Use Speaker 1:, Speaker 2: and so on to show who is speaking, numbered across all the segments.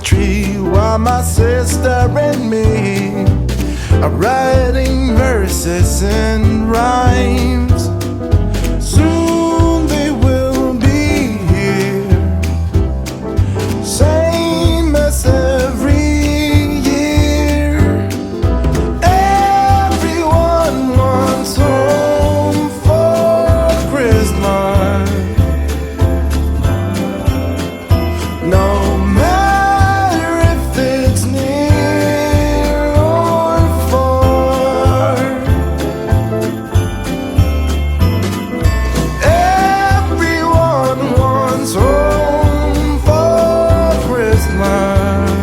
Speaker 1: tree while my sister and me are writing verses and rhymes. Soon they will be here, same as every year. Everyone wants home for Christmas. No matter if it's near or far, everyone wants home for Christmas.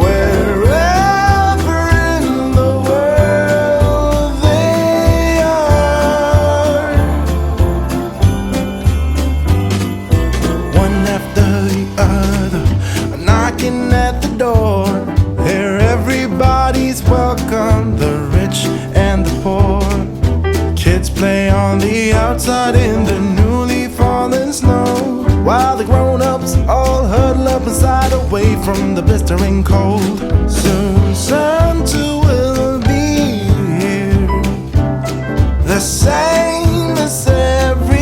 Speaker 1: Wherever in the world they are, one after the other, knocking at the door. Here everybody's welcome, the rich and the poor. Kids play on the outside in the newly fallen snow, while the grown-ups all huddle up inside, away from the blistering cold. Soon Santa will be here, the same as every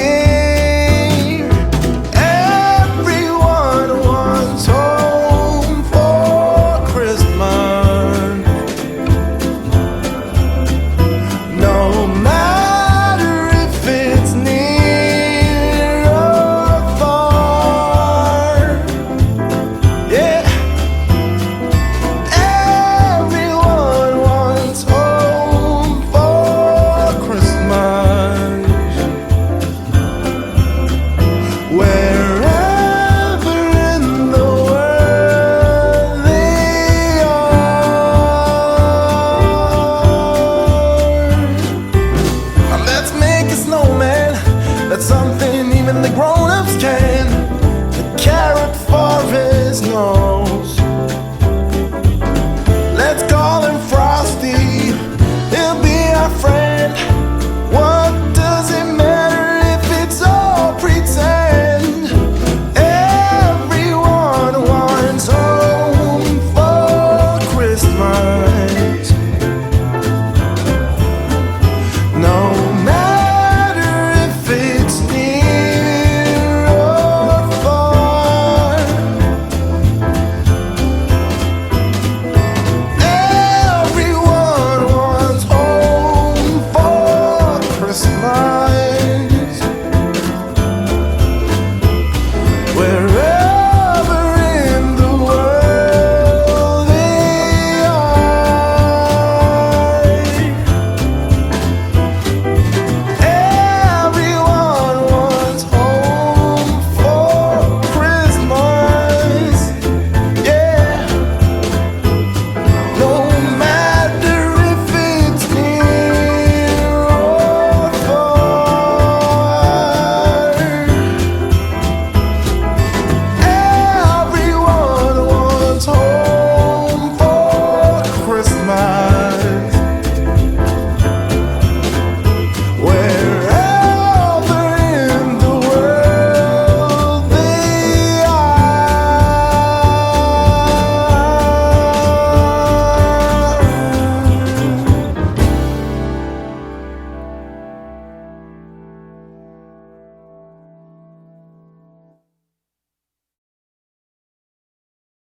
Speaker 1: year. Everyone wants home for Christmas. No matter if it's near or far, yeah. Everyone wants home for Christmas. Wherever in the world they are. Let's make a snowman. That's something even the grown-ups can. The carrot for his nose. Let's call him Frosty. He'll be our friend.